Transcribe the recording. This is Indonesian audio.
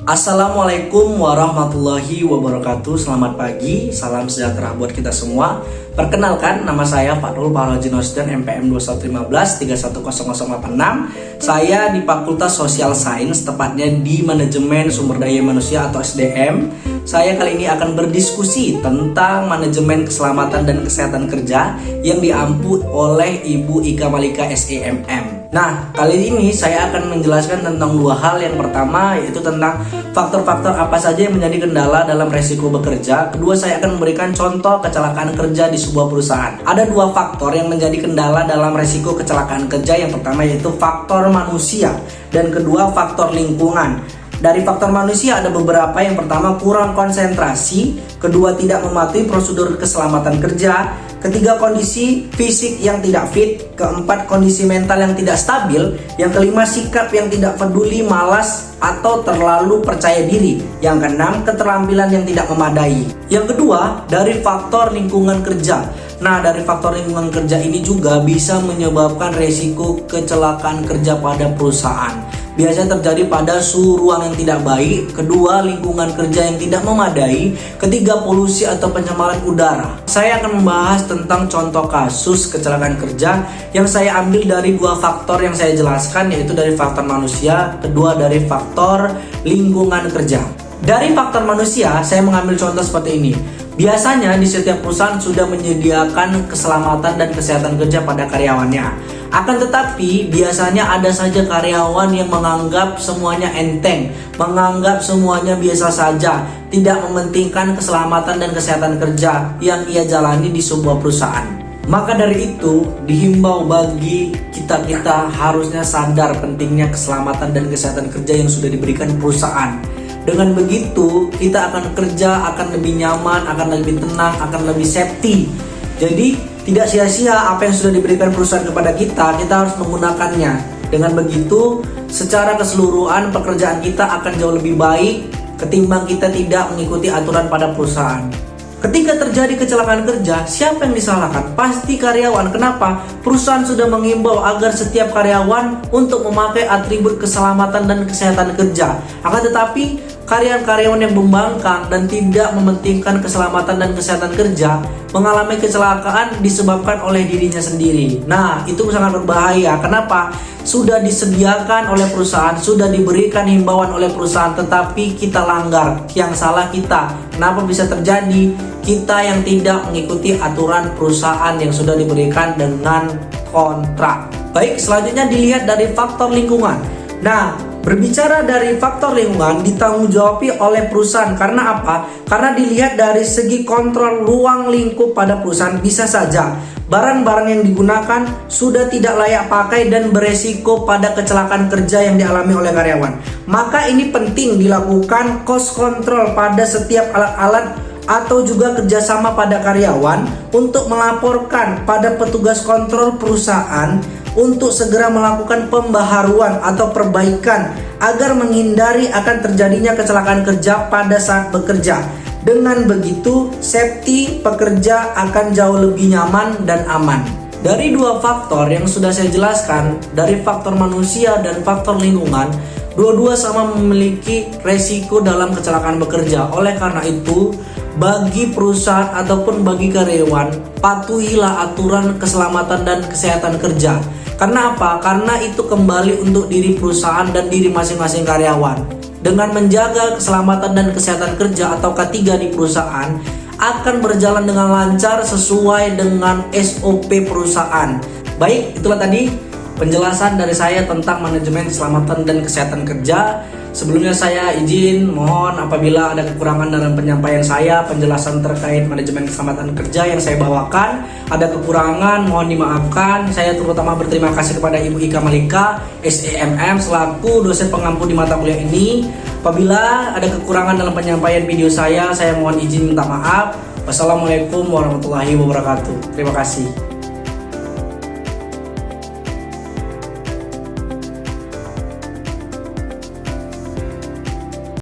Assalamualaikum warahmatullahi wabarakatuh. Selamat pagi, salam sejahtera buat kita semua. Perkenalkan, nama saya Fahrul Pahlaji Nosdan, MPM 2115 310086. Saya di Fakultas Sosial Sains, tepatnya di Manajemen Sumber Daya Manusia atau SDM. Saya kali ini akan berdiskusi tentang manajemen keselamatan dan kesehatan kerja yang diampu oleh Ibu Ika Malika SEMM. Nah, kali ini saya akan menjelaskan tentang dua hal. Yang pertama yaitu tentang faktor-faktor apa saja yang menjadi kendala dalam resiko bekerja. Kedua, saya akan memberikan contoh kecelakaan kerja di sebuah perusahaan. Ada dua faktor yang menjadi kendala dalam resiko kecelakaan kerja. Yang pertama yaitu faktor manusia dan kedua faktor lingkungan. Dari faktor manusia ada beberapa. Yang pertama, kurang konsentrasi. Kedua, tidak mematuhi prosedur keselamatan kerja. Ketiga, kondisi fisik yang tidak fit. Keempat, kondisi mental yang tidak stabil. Yang kelima, sikap yang tidak peduli, malas, atau terlalu percaya diri. Yang keenam, keterampilan yang tidak memadai. Yang kedua, dari faktor lingkungan kerja. Nah, dari faktor lingkungan kerja ini juga bisa menyebabkan resiko kecelakaan kerja pada perusahaan. Biasanya terjadi pada suhu ruang yang tidak baik. Kedua, lingkungan kerja yang tidak memadai. Ketiga, polusi atau pencemaran udara. Saya akan membahas tentang contoh kasus kecelakaan kerja yang saya ambil dari dua faktor yang saya jelaskan, yaitu dari faktor manusia, kedua dari faktor lingkungan kerja. Dari faktor manusia, saya mengambil contoh seperti ini. Biasanya di setiap perusahaan sudah menyediakan keselamatan dan kesehatan kerja pada karyawannya. Akan tetapi biasanya ada saja karyawan yang menganggap semuanya enteng, menganggap semuanya biasa saja, tidak mementingkan keselamatan dan kesehatan kerja yang ia jalani di sebuah perusahaan. Maka dari itu dihimbau bagi kita harusnya sadar pentingnya keselamatan dan kesehatan kerja yang sudah diberikan perusahaan. Dengan begitu kita akan kerja akan lebih nyaman, akan lebih tenang, akan lebih safety. Jadi tidak sia-sia apa yang sudah diberikan perusahaan kepada kita harus menggunakannya. Dengan begitu secara keseluruhan pekerjaan kita akan jauh lebih baik ketimbang kita tidak mengikuti aturan pada perusahaan. Ketika terjadi kecelakaan kerja, siapa yang disalahkan? Pasti karyawan. Kenapa? Perusahaan sudah mengimbau agar setiap karyawan untuk memakai atribut keselamatan dan kesehatan kerja. Akan tetapi karyawan-karyawan yang membangkang dan tidak mementingkan keselamatan dan kesehatan kerja mengalami kecelakaan disebabkan oleh dirinya sendiri. Nah, itu sangat berbahaya. Kenapa? Sudah disediakan oleh perusahaan, sudah diberikan himbauan oleh perusahaan, tetapi kita langgar. Yang salah kita. Kenapa bisa terjadi? Kita yang tidak mengikuti aturan perusahaan yang sudah diberikan dengan kontrak. Baik, selanjutnya dilihat dari faktor lingkungan. Nah, berbicara dari faktor lingkungan ditanggung-jawabi oleh perusahaan. Karena apa? Karena dilihat dari segi kontrol ruang lingkup pada perusahaan. Bisa saja barang-barang yang digunakan sudah tidak layak pakai dan beresiko pada kecelakaan kerja yang dialami oleh karyawan. Maka ini penting dilakukan cost control pada setiap alat-alat atau juga kerjasama pada karyawan untuk melaporkan pada petugas kontrol perusahaan untuk segera melakukan pembaharuan atau perbaikan agar menghindari akan terjadinya kecelakaan kerja pada saat bekerja. Dengan begitu, safety pekerja akan jauh lebih nyaman dan aman. Dari dua faktor yang sudah saya jelaskan, dari faktor manusia dan faktor lingkungan, dua-dua sama memiliki resiko dalam kecelakaan bekerja. Oleh karena itu, bagi perusahaan ataupun bagi karyawan, patuhilah aturan keselamatan dan kesehatan kerja. Karena apa? Karena itu kembali untuk diri perusahaan dan diri masing-masing karyawan. Dengan menjaga keselamatan dan kesehatan kerja atau K3 di perusahaan akan berjalan dengan lancar sesuai dengan SOP perusahaan. Baik, itulah tadi penjelasan dari saya tentang manajemen keselamatan dan kesehatan kerja. Sebelumnya saya izin mohon apabila ada kekurangan dalam penyampaian saya, penjelasan terkait manajemen keselamatan kerja yang saya bawakan ada kekurangan, mohon dimaafkan. Saya terutama berterima kasih kepada Ibu Ika Malika SEMM selaku dosen pengampu di mata kuliah ini. Apabila ada kekurangan dalam penyampaian video saya mohon izin minta maaf. Wassalamualaikum warahmatullahi wabarakatuh. Terima kasih.